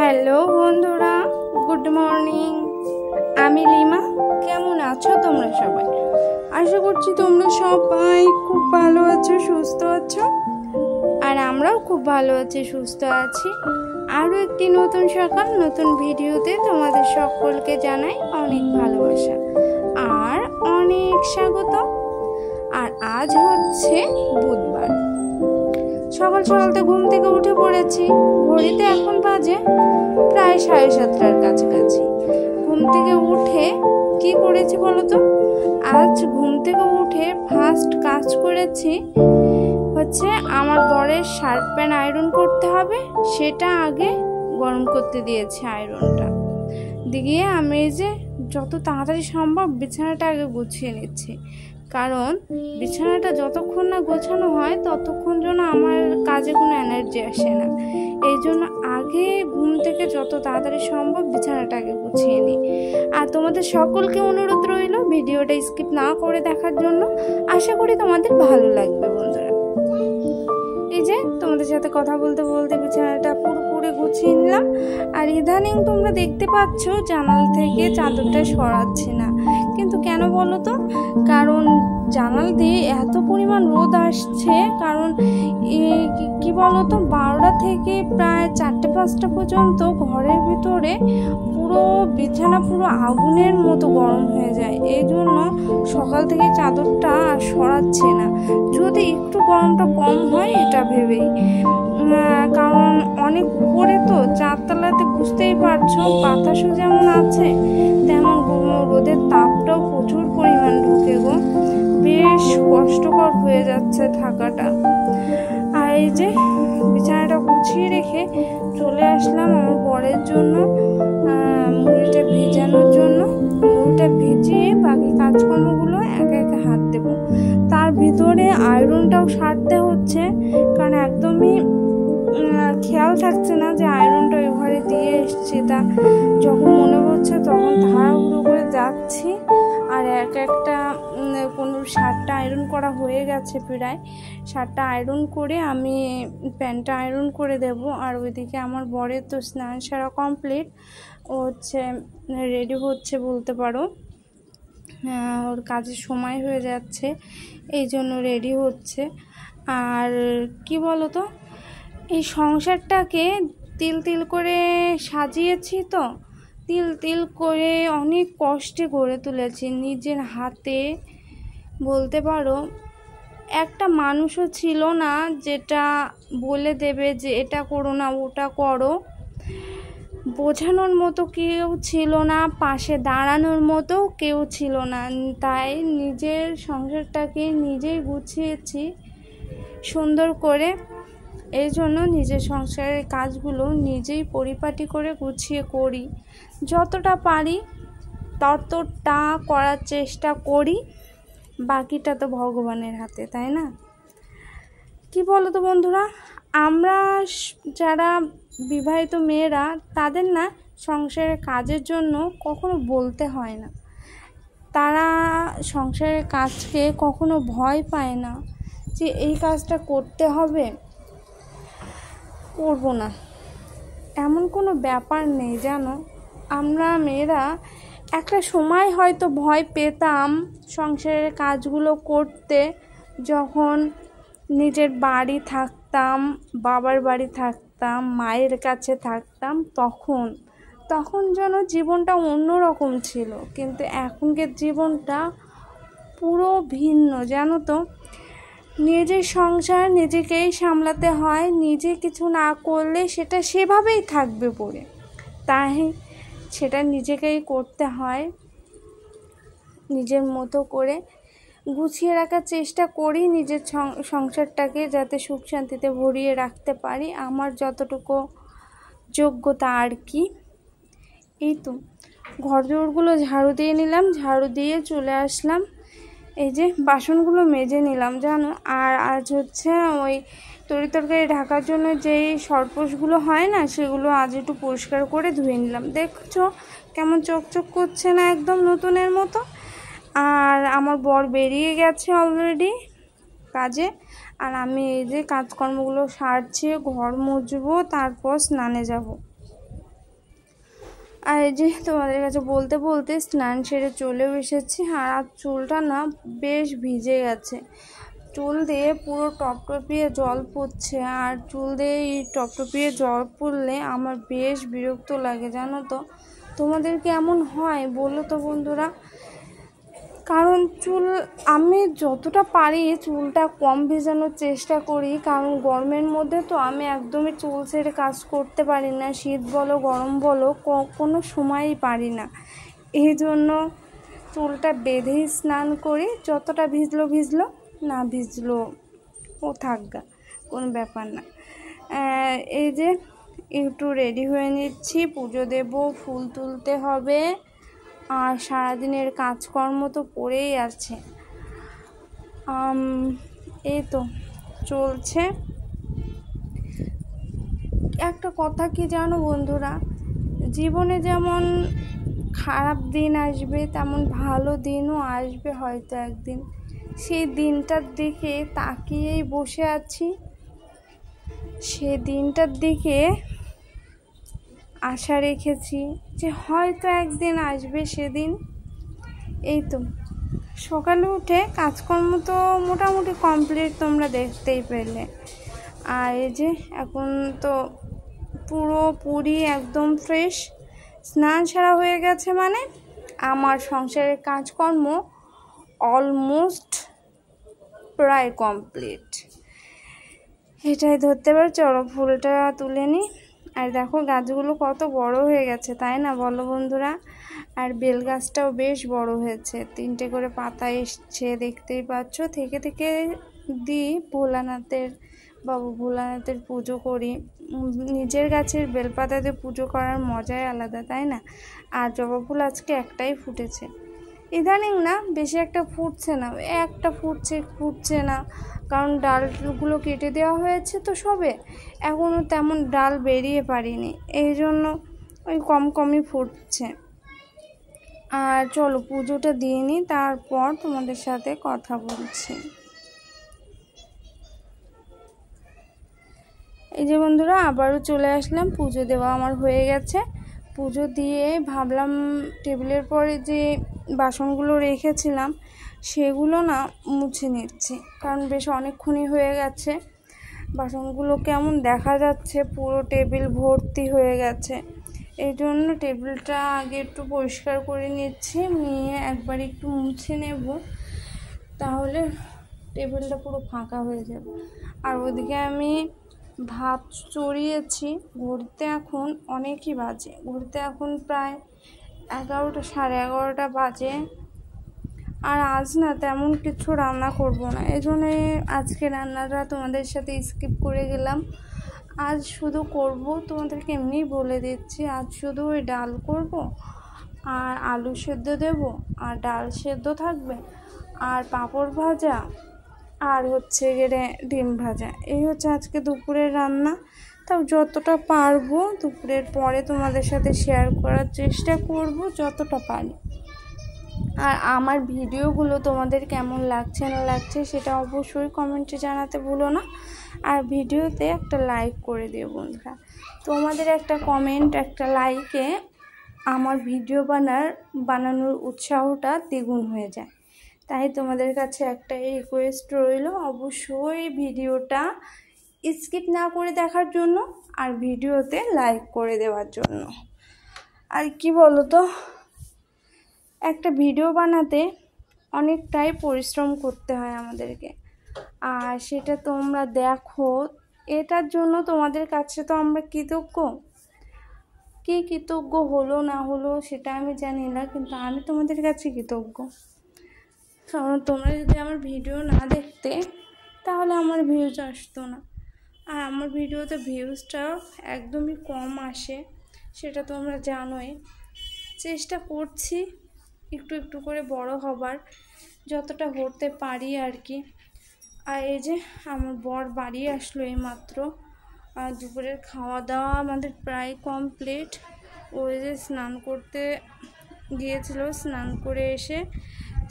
Hello বন্ধুরা, good morning. আমি lima. কেমন আছো তোমরা সবাই? আশা করছি তোমরা সবাই খুব ভালো আছো, সুস্থ আছো। আর আমরাও খুব ভালো আছি, সুস্থ আছি। আরও একটি নতুন সকাল, নতুন ভিডিওতে তোমাদের সকলকে জানাই অনেক ভালোবাসা আর অনেক স্বাগত। আর আজ হচ্ছে বুধবার। সকাল সকালতে ঘুম থেকে উঠে পড়েছি। ঘড়িতে এখন বাজে প্রায় 7:30টার কাছাকাছি। ঘুম থেকে উঠে কি করেছি বলো তো? আজ ঘুম থেকে উঠে ফার্স্ট কাজ করেছি হচ্ছে আমার বরের শার্ট প্যান্ট আয়রন করতে হবে, সেটা আগে গরম করতে দিয়েছি আয়রনটা দিয়ে আমি যে যত তাড়াতাড়ি সম্ভব বিছানাটা আগে গুছিয়ে নিচ্ছি। কারণ বিছানাটা যতক্ষণ না গোছানো হয় ততক্ষণ যেন আমার কাজে কোনো এনার্জি আসে না। এই জন্য আগে ঘুম থেকে যত তাড়াতাড়ি সম্ভব বিছানাটা আগে গুছিয়ে নিই। আর তোমাদের সকলকে অনুরোধ রইল ভিডিওটা স্কিপ না করে দেখার জন্য। আশা করি তোমাদের ভালো লাগবে বন্ধুরা। এই যে তোমাদের সাথে কথা বলতে বলতে বিছানাটা পুরোপুরি গুছিয়ে নিলাম। আর ইদানিং তোমরা দেখতে পাচ্ছ জানালা থেকে চাদরটা সরাচ্ছি না, কিন্তু কেন বলো তো? কারণ জানালা দিয়ে এত পরিমাণ রোদ আসছে। কারণ কি বলো তো, 12টা থেকে প্রায় 4-5টা পর্যন্ত ঘরের ভিতরে পুরো বিছানা পুরো আগুনের মতো গরম হয়ে যায়। এই জন্য সকাল থেকে চাদরটা আর সরাচ্ছি না, যদি একটু গরমটা কম হয় এটা ভেবেই। কারণ অনেক উপরে তো, 4তলাতে বুঝতেই পারছো, বাতাসও যেমন আছে তেমন রোদের তাপটাও প্রচুর পরিমাণ ঢুকে গো। বেশ কষ্টকর হয়ে যাচ্ছে থাকাটা। আর এই যে বিছানাটা গুছিয়ে রেখে চলে আসলাম আমার বরের জন্য মুড়িটা ভেজানোর জন্য। মুড়িটা ভিজিয়ে বাকি কাজকর্মগুলো একে একে হাত দেবো। তার ভিতরে আয়রনটাও সারতে হচ্ছে, কারণ একদমই খেয়াল থাকছে না যে আয়রনটা ওই ঘরে দিয়ে এসছি। তা যখন মনে হচ্ছে তখন তাড়াহুড়ো করে যাচ্ছি। আর একটা কোনো শার্টটা আয়রন করা হয়ে গেছে প্রায়। শার্টটা আয়রন করে আমি প্যান্টটা আয়রন করে দেব। আর ওইদিকে আমার বরের তো স্নান সারা কমপ্লিট, ও হচ্ছে রেডি হচ্ছে বলতে পারো। ওর কাজের সময় হয়ে যাচ্ছে, এই জন্য রেডি হচ্ছে। আর কি বলো তো, এই সংসারটাকে তিল তিল করে সাজিয়েছি তো, তিল তিল করে অনেক কষ্টে গড়ে তুলেছি নিজের হাতে বলতে পারো। একটা মানুষও ছিল না যেটা বলে দেবে যে এটা করো না ওটা করো। বোঝানোর মতো কেউ ছিল না, পাশে দাঁড়ানোর মতো কেউ ছিল না। তাই নিজের সংসারটাকে নিজেই গুছিয়েছি সুন্দর করে। এই জন্য নিজের সংসারের কাজগুলো নিজেই পরিপাটি করে গুছিয়ে করি, যতটা পারি ততটা করার চেষ্টা করি। বাকিটা তো ভগবানের হাতে, তাই না? কি বলো তো বন্ধুরা, আমরা যারা বিবাহিত মেয়েরা তাদের না সংসারের কাজের জন্য কখনো বলতে হয় না। তারা সংসারের কাজকে কখনো ভয় পায় না যে এই কাজটা করতে হবে, করব না, এমন কোনো ব্যাপার নেই জানো। আমরা মেয়েরা একটা সময় হয়তো ভয় পেতাম সংসারের কাজগুলো করতে, যখন নিজের বাড়ি থাকতাম, বাবার বাড়ি থাকতাম, মায়ের কাছে থাকতাম, তখন যেন জীবনটা অন্যরকম ছিল। কিন্তু এখনকার জীবনটা পুরো ভিন্ন জানো তো। নিজের সংসার নিজেকেই সামলাতে হয়, নিজে কিছু না করলে সেটা সেভাবেই থাকবে পড়ে, তাই সেটা নিজেকেই করতে হয়। নিজের মতো করে গুছিয়ে রাখার চেষ্টা করি নিজের সংসারটাকে, যাতে সুখ শান্তিতে ভরিয়ে রাখতে পারি আমার যতটুকু যোগ্যতা আর কি। এই তো ঘরদোরগুলো ঝাড়ু দিয়ে নিলাম, ঝাড়ু দিয়ে চলে আসলাম। এই যে বাসনগুলো মেজে নিলাম জানো। আর আজ হচ্ছে ওই তরকারি ঢাকার জন্য যেই সরপোশগুলো হয় না, সেগুলো আজ একটু পরিষ্কার করে ধুয়ে নিলাম। দেখছো কেমন চকচক করছে না, একদম নতুনের মতো। আর আমার বর বেরিয়ে গেছে অলরেডি কাজে। আর আমি এই যে কাজকর্মগুলো সারছি, ঘর মুছবো, তারপর স্নানে যাব। আর এই যে তোমাদের কাছে বলতে বলতে স্নান সেরে চলেও এসেছি। আর চুলটা না বেশ ভিজে গেছে, চুল দিয়ে পুরো টপটপিয়ে জল পড়ছে। আর চুল দিয়ে এই টপটপিয়ে জল পড়লে আমার বেশ বিরক্ত লাগে, জানো তো। তোমাদের কেমন হয় বলো তো বন্ধুরা। কারণ আমি যতটা পারি চুলটা কম ভেজানোর চেষ্টা করি, কারণ গরমের মধ্যে তো আমি একদমই চুল ছেড়ে কাজ করতে পারি না, শীত বলো গরম বলো কোনো সময়ই পারি না। এই জন্য চুলটা বেঁধেই স্নান করি, যতটা ভিজলো না ভিজলো ও থাকগা, কোনো ব্যাপার না। এই যে একটু রেডি হয়ে নিচ্ছি, পুজো দেব, ফুল তুলতে হবে, আর সারাদিনের কাজকর্ম তো পড়েই আছে। এই তো চলছে। একটা কথা কি জানো বন্ধুরা, জীবনে যেমন খারাপ দিন আসবে তেমন ভালো দিনও আসবে হয়তো একদিন। সেই দিনটার দিকে তাকিয়েই বসে আছি, সে দিনটার দিকে আশা রেখেছি যে হয়তো একদিন আসবে সেদিন। এই তো সকালে উঠে কাজকর্ম তো মোটামুটি কমপ্লিট, তোমরা দেখতেই পেলে। আর এই যে এখন তো পুরোপুরি একদম ফ্রেশ, স্নান সারা হয়ে গেছে, মানে আমার সংসারের কাজকর্ম অলমোস্ট প্রায় কমপ্লিট, এটাই ধরতে পারো। চলো ফুলটা তুলে নিই। আর দেখো গাছগুলো কত বড় হয়ে গেছে, তাই না বলো বন্ধুরা। আর বেল গাছটাও বেশ বড় হয়েছে, 3টে করে পাতা এসছে, দেখতেই পাচ্ছ। থেকে থেকে দিই বাবু ভোলানাথের পুজো করি। নিজের গাছের বেলপাতাতে পুজো করার মজাই আলাদা, তাই না। আর জবা ফুল আজকে একটাই ফুটেছে, ইদানিং না বেশি একটা ফুটছে না, একটা ফুটছে না, কারণ ডালগুলো কেটে দেওয়া হয়েছে তো সবে, এখনও তেমন ডাল বেরিয়ে পারিনি, এই জন্য ওই কমই ফুটছে। আর চলো পুজোটা দিয়ে নিই, তারপর তোমাদের সাথে কথা বলছি। এই যে বন্ধুরা আবারও চলে আসলাম, পুজো দেওয়া আমার হয়ে গেছে। পুজো দিয়ে ভাবলাম টেবিলের পরে যে বাসনগুলো রেখেছিলাম সেগুলো না মুছে নিচ্ছি, কারণ বেশ অনেকক্ষণই হয়ে গেছে। বাসনগুলো কেমন দেখা যাচ্ছে, পুরো টেবিল ভর্তি হয়ে গেছে। এই জন্য টেবিলটা আগে একটু পরিষ্কার করে নিচ্ছি, নিয়ে একবার একটু মুছে নেব, তাহলে টেবিলটা পুরো ফাঁকা হয়ে যাবে। আর ওদিকে আমি ভাত চড়িয়েছি, ঘুরতে এখন অনেকই বাজে, ঘুরতে এখন প্রায় 11টা, 11:30 বাজে। আর আজ না তেমন কিছু রান্না করব না, এই জন্যে আজকে রান্নাটা তোমাদের সাথে স্কিপ করে গেলাম। আজ শুধু করব, তোমাদেরকে এমনিই বলে দিচ্ছি, আজ শুধু ওই ডাল করব, আর আলু সেদ্ধ দেব, আর ডাল সেদ্ধ থাকবে, আর পাঁপড় ভাজা, আর হচ্ছে গেলে ডিম ভাজা। এই হচ্ছে আজকে দুপুরের রান্না। তাও যতটা পারবো দুপুরের পরে তোমাদের সাথে শেয়ার করার চেষ্টা করব যতটা পারি। আর আমার ভিডিওগুলো তোমাদের কেমন লাগছে না লাগছে সেটা অবশ্যই কমেন্টে জানাতে ভুলো না। আর ভিডিওতে একটা লাইক করে দিও বন্ধুরা, তোমাদের একটা কমেন্ট, একটা লাইকে আমার ভিডিও বানানোর উৎসাহটা দ্বিগুণ হয়ে যায়। তাই তোমাদের কাছে একটা রিকোয়েস্ট রইল, অবশ্যই ভিডিওটা স্কিপ না করে দেখার জন্য, আর ভিডিওতে লাইক করে দেওয়ার জন্য। আর কি বলো তো, একটা ভিডিও বানাতে অনেকটাই পরিশ্রম করতে হয় আমাদেরকে, আর সেটা তোমরা দেখো, এটার জন্য তোমাদের কাছে তো আমরা কৃতজ্ঞ। কি কৃতজ্ঞ হলো না হলো সেটা আমি জানি না, কিন্তু আমি তোমাদের কাছে কৃতজ্ঞ। কারণ তোমরা যদি আমার ভিডিও না দেখতে তাহলে আমার ভিউজ আসতো না, আর আমার ভিডিওতে ভিউজটা একদমই কম আসে, সেটা তোমরা জানোই। চেষ্টা করছি একটু একটু করে বড় হবার, যতটা হতে পারি আর কি। আর এই যে আমার বর বাড়ি আসলো এইমাত্র, আর দুপুরের খাওয়া দাওয়া আমাদের প্রায় কমপ্লিট। ওই যে স্নান করতে গিয়েছিল, স্নান করে এসে,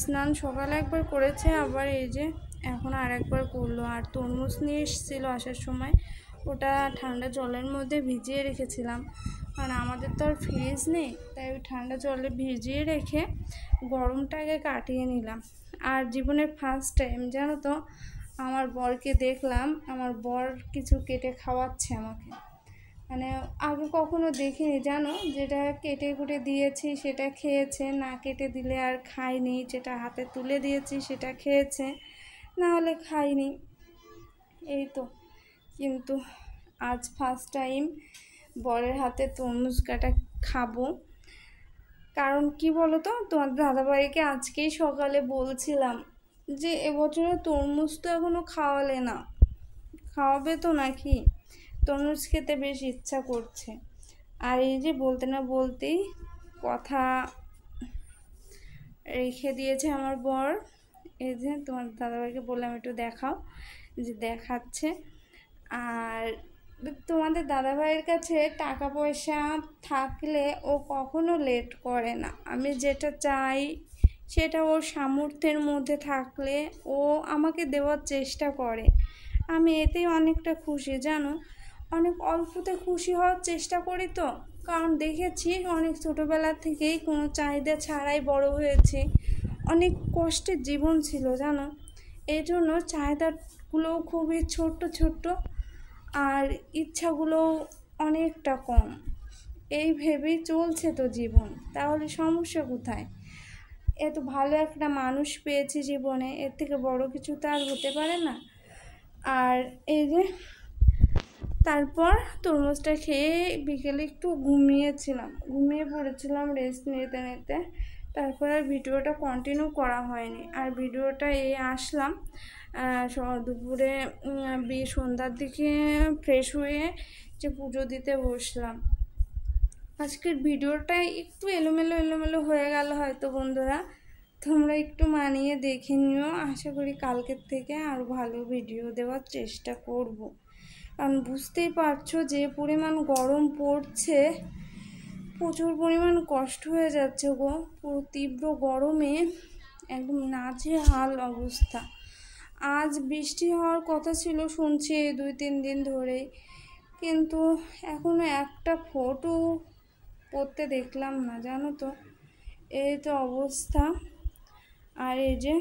স্নান সকালে একবার করেছে, আবার এই যে এখন আর একবার করলো। আর তরমুজ নিয়ে এসেছিলো আসার সময়, ওটা ঠান্ডা জলের মধ্যে ভিজিয়ে রেখেছিলাম, কারণ আমাদের তো আর ফ্রিজ নেই, তাই ওই ঠান্ডা জলে ভিজিয়ে রেখে গরমটাকে কাটিয়ে নিলাম। আর জীবনের ফার্স্ট টাইম জানো তো আমার বরকে দেখলাম, আমার বর কিছু কেটে খাওয়াচ্ছে আমাকে। মানে আগে কখনো দেখিনি জানো, যেটা কেটে কুটে দিয়েছি সেটা খেয়েছে, না কেটে দিলে আর খাইনি, যেটা হাতে তুলে দিয়েছি সেটা খেয়েছে, না হলে খাইনি। এই তো, কিন্তু আজ ফার্স্ট টাইম বরের হাতে তরমুজ কাটা খাবো। কারণ কি বলো তো, তোমার দাদাভাইকে আজকেই সকালে বলছিলাম যে এবছরে তরমুজ তো এখনো খাওয়ালে না, খাওয়াবে তো নাকি? তরমুজ খেতে বেশ ইচ্ছা করছে। আর এই যে বলতে না বলতেই কথা রেখে দিয়েছে আমার বর। এই যে তোমার দাদাভাইকে বললাম একটু দেখাও, যে দেখাচ্ছে। আর তোমাদের দাদাভাইয়ের কাছে টাকা পয়সা থাকলে ও কখনো লেট করে না। আমি যেটা চাই সেটা ওর সামর্থ্যের মধ্যে থাকলে ও আমাকে দেওয়ার চেষ্টা করে। আমি এতেই অনেকটা খুশি জানো। অনেক অল্পতে খুশি হওয়ার চেষ্টা করি তো, কারণ দেখেছি অনেক ছোটোবেলা থেকেই কোনো চাহিদা ছাড়াই বড় হয়েছি, অনেক কষ্টের জীবন ছিল জানো। এই জন্য চাহিদাগুলোও খুবই ছোট্ট ছোট্ট, আর ইচ্ছাগুলোও অনেকটা কম। এই ভেবেই চলছে তো জীবন, তাহলে সমস্যা কোথায়? এত ভালো একটা মানুষ পেয়েছি জীবনে, এর থেকে বড় কিছু তো আর হতে পারে না। আর এই যে তারপর তরমুজটা খেয়ে বিকেলে একটু ঘুমিয়ে পড়েছিলাম রেস্ট নিতে নিতে। তারপর আর ভিডিওটা কন্টিনিউ করা হয়নি। আর ভিডিওটা আসলাম দুপুরে সন্ধ্যার দিকে ফ্রেশ হয়ে যে পুজো দিতে বসলাম। আজকের ভিডিওটা একটু এলোমেলো হয়ে গেল হয়তো বন্ধুরা, তোমরা একটু মানিয়ে দেখে নিও। আশা করি কালকের থেকে আরও ভালো ভিডিও দেওয়ার চেষ্টা করব। কারণ বুঝতেই পারছো যে পরিমাণ গরম পড়ছে, প্রচুর পরিমাণ কষ্ট হয়ে যাচ্ছে গো। পুরো তীব্র গরমে একদম নাজেহাল অবস্থা। আজ বৃষ্টি হওয়ার কথা ছিল শুনছি 2-3 দিন ধরেই, কিন্তু এখনো একটা ফটো পড়তে দেখলাম না জানো তো। এই তো অবস্থা। আর এই যে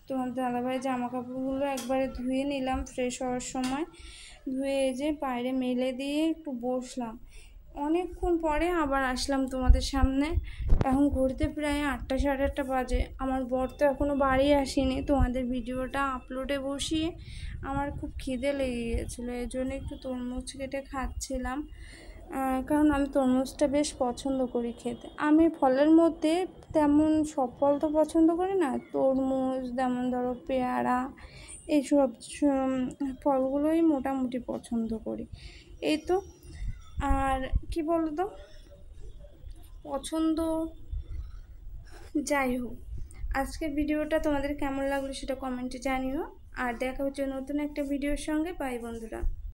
তোমার দাদাভাই জামা কাপড়গুলো একবারে ধুয়ে নিলাম ফ্রেশ হওয়ার সময়, ধুয়ে এই যে বাইরে মেলে দিয়ে একটু বসলাম। অনেকক্ষণ পরে আবার আসলাম তোমাদের সামনে। এখন ঘুরতে প্রায় 8টা 8:30 বাজে। আমার বর তো এখনও বাড়ি আসেনি। তোমাদের ভিডিওটা আপলোডে বসিয়ে আমার খুব খিদে লেগে গিয়েছিলো, এই জন্য একটু তরমুজ কেটে খাচ্ছিলাম। কারণ আমি তরমুজটা বেশ পছন্দ করি খেতে। আমি ফলের মধ্যে তেমন সব ফল তো পছন্দ করি না, তরমুজ যেমন ধরো পেয়ারা, এইসব ফলগুলোই মোটামুটি পছন্দ করি। এই তো। আর কি বলতো, পছন্দ যাই হোক, আজকের ভিডিওটা তোমাদের কেমন লাগলো সেটা কমেন্টে জানিও। আর দেখা হচ্ছে নতুন একটা ভিডিওর সঙ্গে। বাই বন্ধুরা।